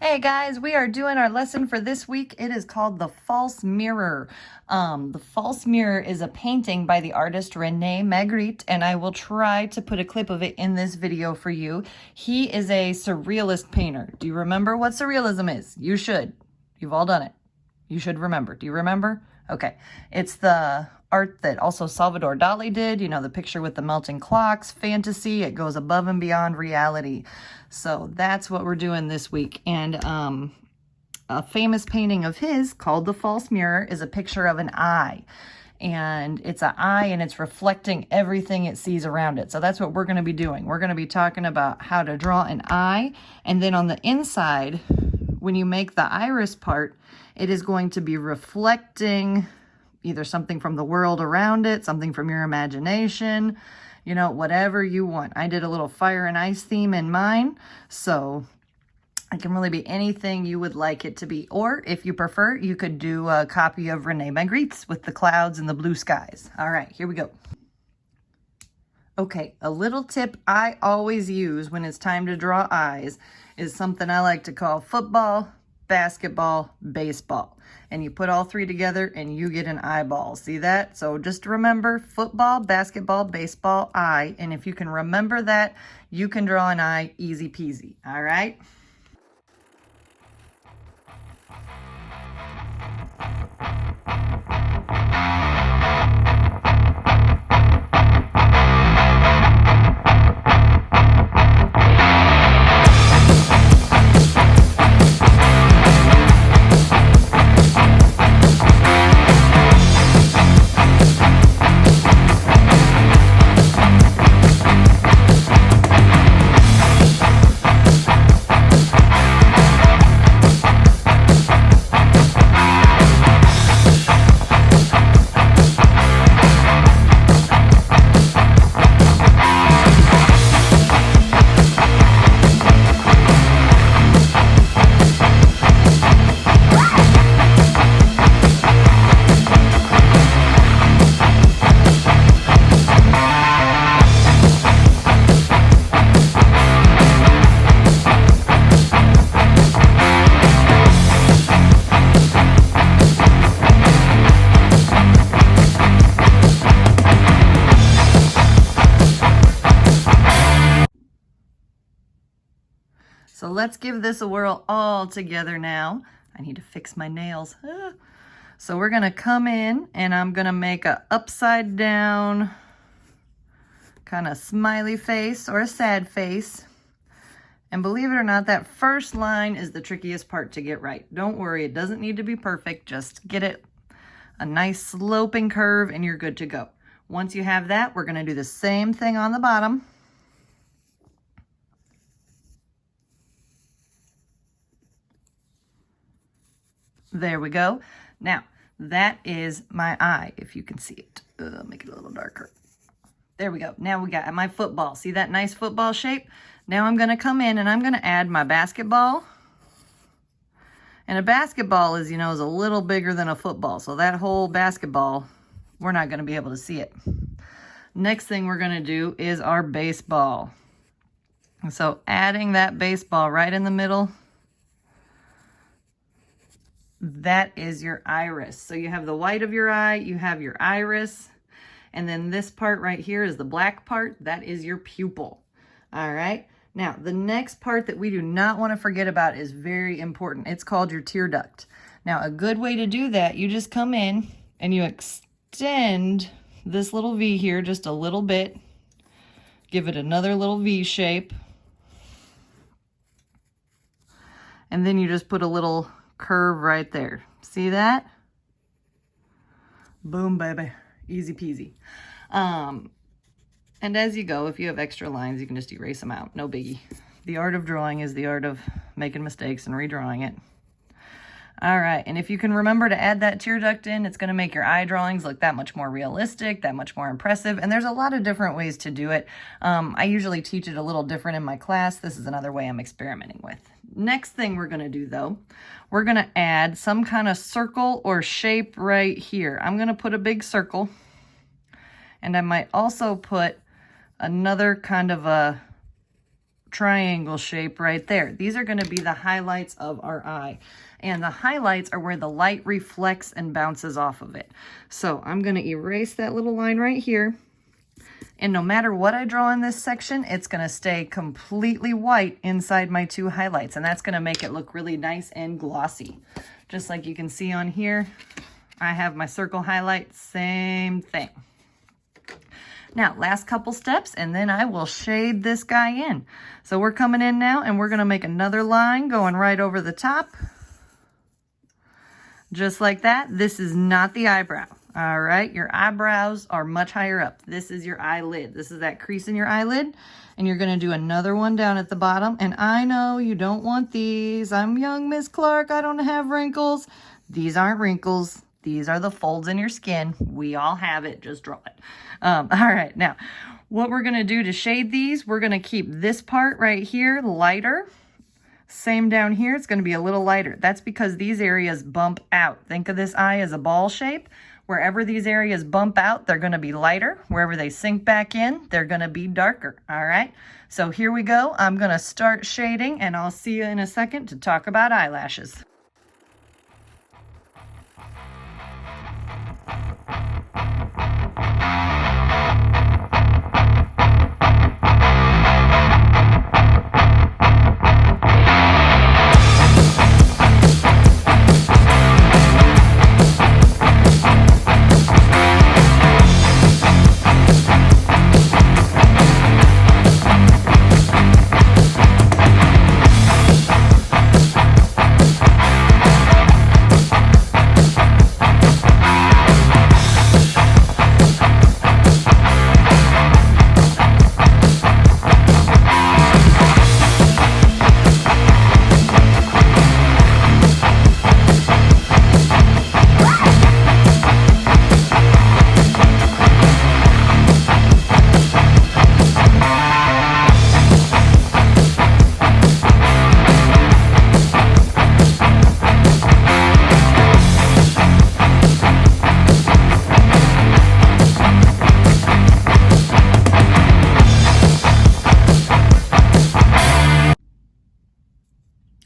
Hey guys, we are doing our lesson for this week. It is called The False Mirror. The False Mirror is a painting by the artist Rene Magritte, and I will try to put a clip of it in this video for you. He is a surrealist painter. Do you remember what surrealism is? You should. You've all done it. You should remember. Do you remember? Okay. It's the art that also Salvador Dali did, you know, the picture with the melting clocks, fantasy. It goes above and beyond reality. So that's what we're doing this week. And a famous painting of his called The False Mirror is a picture of an eye. And it's an eye and it's reflecting everything it sees around it. So that's what we're going to be doing. We're going to be talking about how to draw an eye. And then on the inside, when you make the iris part, it is going to be reflecting either something from the world around it, something from your imagination, you know, whatever you want. I did a little fire and ice theme in mine, so it can really be anything you would like it to be. Or if you prefer, you could do a copy of Rene Magritte's with the clouds and the blue skies. All right, here we go. Okay, a little tip I always use when it's time to draw eyes is something I like to call football, basketball, baseball. And you put all three together and you get an eyeball. See that? So just remember football, basketball, baseball, eye. And if you can remember that, you can draw an eye easy peasy. All right? So let's give this a whirl all together now. I need to fix my nails. So we're gonna come in and I'm gonna make a upside down kind of smiley face or a sad face. And believe it or not, that first line is the trickiest part to get right. Don't worry, it doesn't need to be perfect. Just get it a nice sloping curve and you're good to go. Once you have that, we're gonna do the same thing on the bottom. There we go. Now, that is my eye, if you can see it. Make it a little darker. There we go. Now we got my football. See that nice football shape? Now I'm going to come in and I'm going to add my basketball. And a basketball is, you know, is a little bigger than a football. So that whole basketball, we're not going to be able to see it. Next thing we're going to do is our baseball. So adding that baseball right in the middle, that is your iris. So you have the white of your eye, you have your iris, and then this part right here is the black part. That is your pupil. All right. Now, the next part that we do not want to forget about is very important. It's called your tear duct. Now, a good way to do that, you just come in and you extend this little V here just a little bit. Give it another little V shape. And then you just put a little curve right there. See that? Boom, baby. Easy peasy. And as you go, if you have extra lines, you can just erase them out. No biggie. The art of drawing is the art of making mistakes and redrawing it. All right, and if you can remember to add that tear duct in, it's going to make your eye drawings look that much more realistic, that much more impressive, and there's a lot of different ways to do it. I usually teach it a little different in my class. This is another way I'm experimenting with. Next thing we're going to do, though, we're going to add some kind of circle or shape right here. I'm going to put a big circle, and I might also put another kind of a triangle shape right there. These are going to be the highlights of our eye. And the highlights are where the light reflects and bounces off of it. So I'm going to erase that little line right here. And no matter what I draw in this section, it's going to stay completely white inside my two highlights. And that's going to make it look really nice and glossy. Just like you can see on here, I have my circle highlight, same thing. Now, last couple steps, and then I will shade this guy in. So we're coming in now, and we're going to make another line going right over the top. Just like that. This is not the eyebrow. All right, your eyebrows are much higher up. This is your eyelid. This is that crease in your eyelid. And you're going to do another one down at the bottom. And I know you don't want these. I'm young Miss Clark. I don't have wrinkles. These aren't wrinkles. These are the folds in your skin. We all have it. Just draw it. All right, now what we're going to do to shade these, we're going to keep this part right here lighter. Same down here, it's going to be a little lighter. That's because these areas bump out. Think of this eye as a ball shape. Wherever these areas bump out, they're going to be lighter. Wherever they sink back in, they're going to be darker. All right, so here we go. I'm going to start shading, and I'll see you in a second to talk about eyelashes.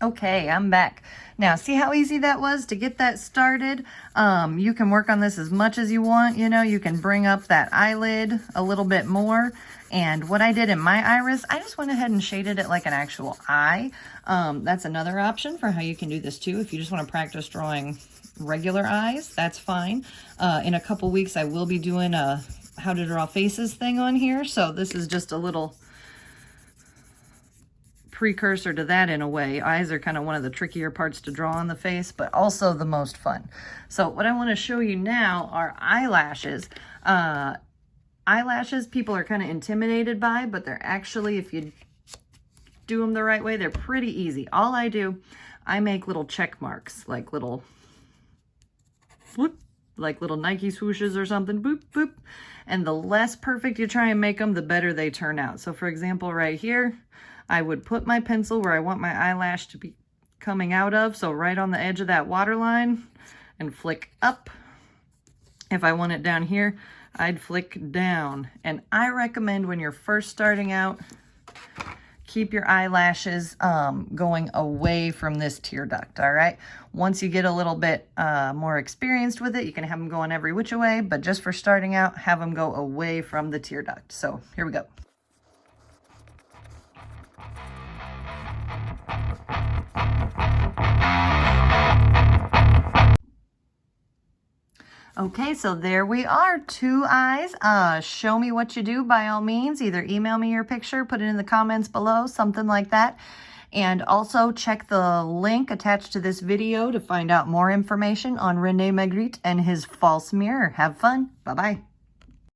Okay, I'm back. Now, see how easy that was to get that started? You can work on this as much as you want. You know, you can bring up that eyelid a little bit more. And what I did in my iris, I just went ahead and shaded it like an actual eye. That's another option for how you can do this too. If you just want to practice drawing regular eyes, that's fine. In a couple weeks, I will be doing a how to draw faces thing on here. So this is just a little precursor to that in a way. Eyes are kind of one of the trickier parts to draw on the face, but also the most fun. So what I want to show you now are eyelashes. Eyelashes people are kind of intimidated by, but they're actually, if you do them the right way, they're pretty easy. All I do, I make little check marks, like little whoop, like little Nike swooshes or something, boop, boop. And the less perfect you try and make them, the better they turn out. So for example, right here, I would put my pencil where I want my eyelash to be coming out of, so right on the edge of that waterline, and flick up. If I want it down here, I'd flick down. And I recommend when you're first starting out, keep your eyelashes going away from this tear duct, all right? Once you get a little bit more experienced with it, you can have them going every which way, but just for starting out, have them go away from the tear duct. So here we go. Okay, so there we are, 2 eyes. Show me what you do by all means. Either email me your picture, put it in the comments below, something like that. And also check the link attached to this video to find out more information on Rene Magritte and his false mirror. Have fun. Bye-bye.